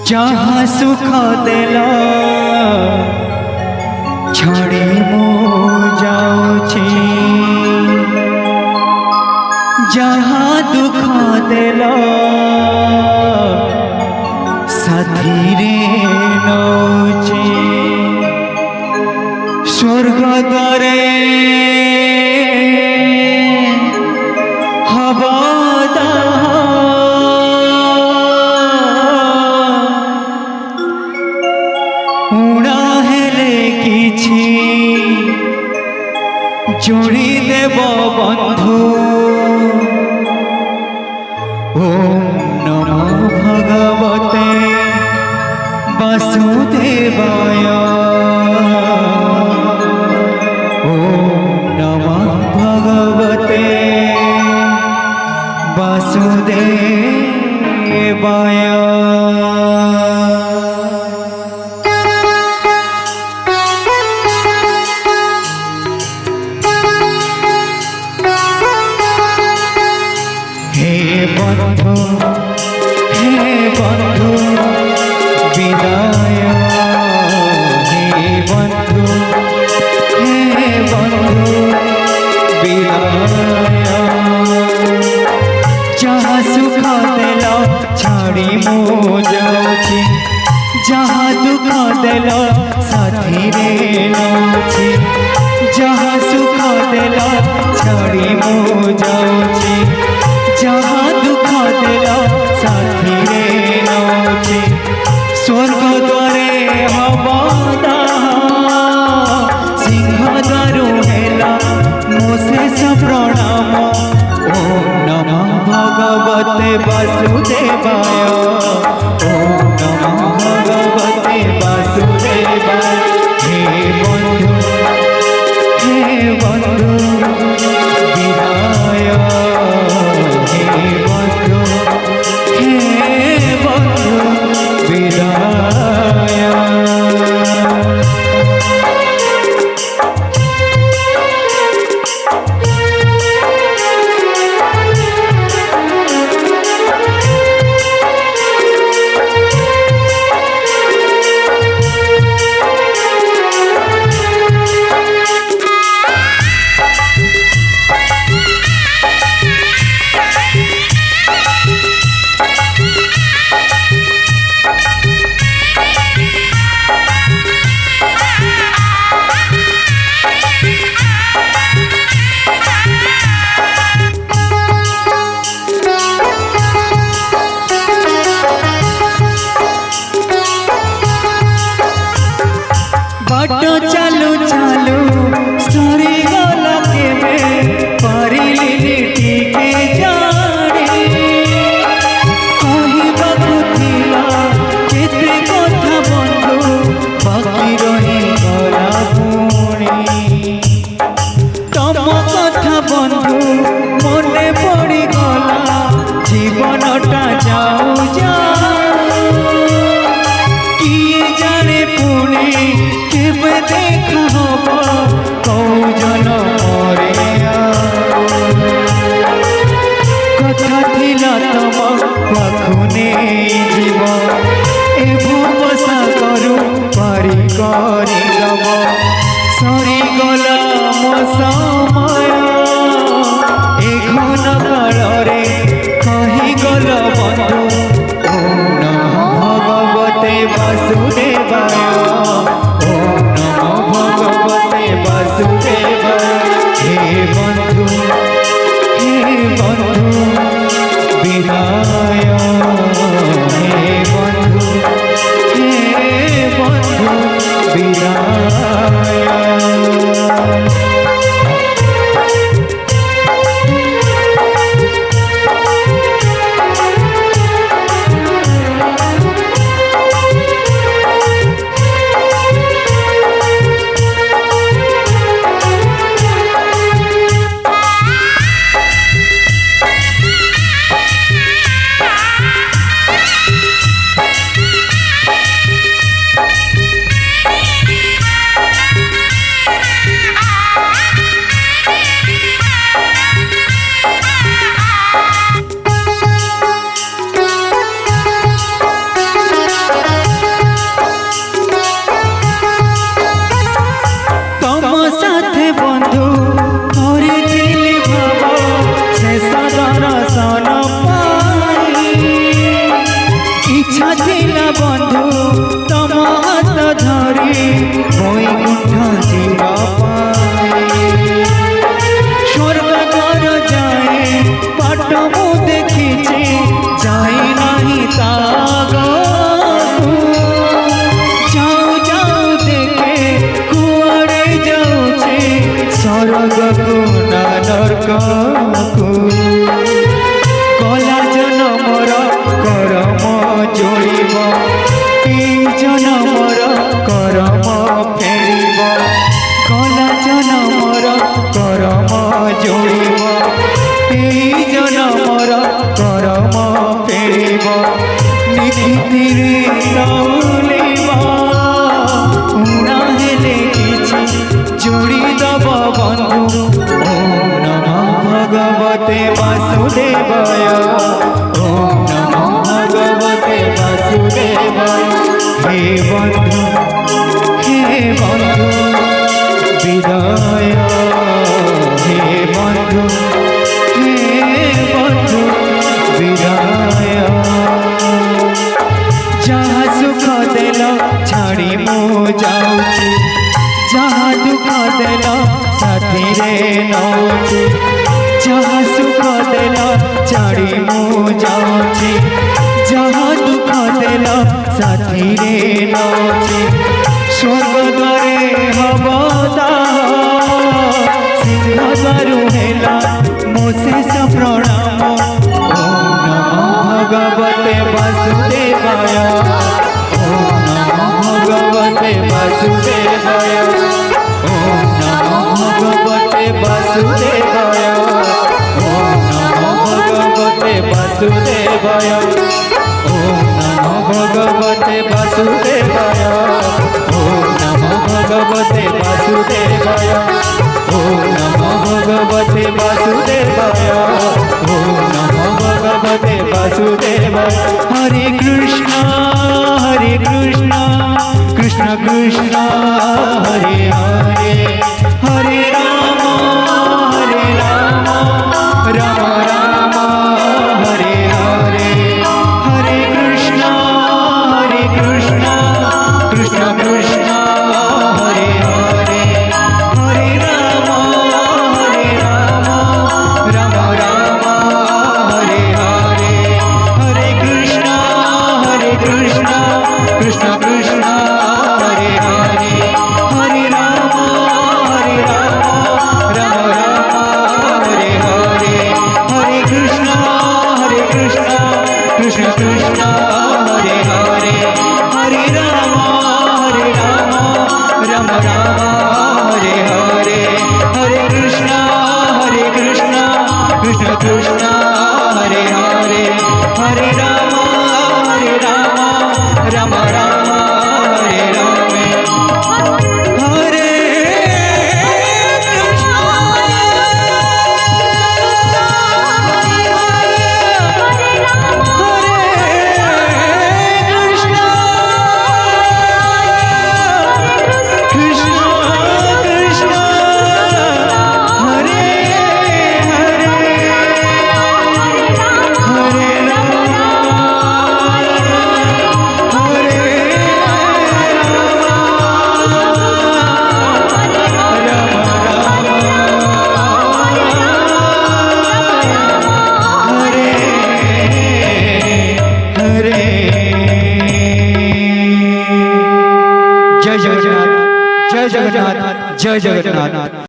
जहाँ सुख देला छड़ी मो जाऊछी, जहाँ दुख देला साथी रे नौची। स्वर्ग द्वारे उड़ा हेले किछि जोड़ी देव बंधु। ओम नमो भगवते वासुदेवाय। ओम नमो भगवते वासुदेवाय। हे बंधु विदाय। हे बंधु विदाय। जहाँ सुख देला छाड़ी मो जाऊछी, जहाँ दुख देला साथी रे नौची। जहाँ सुख देला छाड़ी मो जाऊछी, जहाँ दुख देला साथी रे नौची। स्वर्ग द्वारे हवादा सिंह द्वारू हेला मो शेष प्रणाम। ओम नमः भगवते वासुदेवाय। ओम नमः भगवते वासुदेवाय। हे बंधु विदाय। हे बंधु विदाय। बाटो चालू चालू सरी गला केबे परिली टिके जानी। कहिबाकु थिला केते कथा बंधु बाकी रही गला पुणी। तम कथा बंधु मने पड़ी गला जीवनटा जाऊ जाऊ। किए जाने पुणी केबे देखा हब कौजन मरे। कथा थिला तम पाखु नहीं जीव ए भूपसा करू पारी करी दब। सरी गला मो समय ए घन काल रे कही गल बंधु। ओम नमः भगवते वासुदेवाय। ओम नमो भगवते वासुदेवाय। हे बंधु विदाय। हे बंधु विदाय। जगको गला जनमर करम जोड़ब जनमर करम फेरब गला जनमर करम जोड़ब जनमर करम फेरब निखिति उना हेले किछि जोड़ी दब बंधु ओम नमः भगवते वासुदेवाय ओम नमः भगवते वासुदेवाय हे बंधु विदाय हे बंधु विदाय जहाँ सुख देल छाड़ी मु जाऊँ जहाँ दुख देल साथी रे नौची जहाँ सुख देल छाड़ी मु जाऊँ जहाँ दुख देल साथी रे नौची स्वर्ग द्वारे हबदा सिंह द्वारू हेला मो शेष प्रणाम ओम नमः भगवते वासुदेवाय ओम नमः भगवते वासुदेवाय ओम नमः भगवते वासुदेवाय ओम नमः भगवते वासुदेवाय ओम नमः भगवते वासुदेवाय ओम नमः भगवते वासुदेवाय ओम नमः भगवते वासुदेवाय ओम नमः भगवते वासुदेवाय हरे कृष्ण कृष्ण कृष्ण हरे हरे हरे राम राम राम हरे हरे हरे कृष्ण कृष्ण कृष्ण हरे हरे हरे राम राम राम हरे हरे हरे कृष्ण कृष्ण कृष्ण हरे हरे हरे राम राम राम हरे हरे हरे कृष्ण कृष्ण कृष्ण हरे हरे हरे राम राम राम हरे हरे हरे कृष्ण कृष्ण कृष्ण हरे हरे हरे राम राम राम हरे हरे हरे जय जगन्नाथ जय जगन्नाथ जय जगन्नाथ।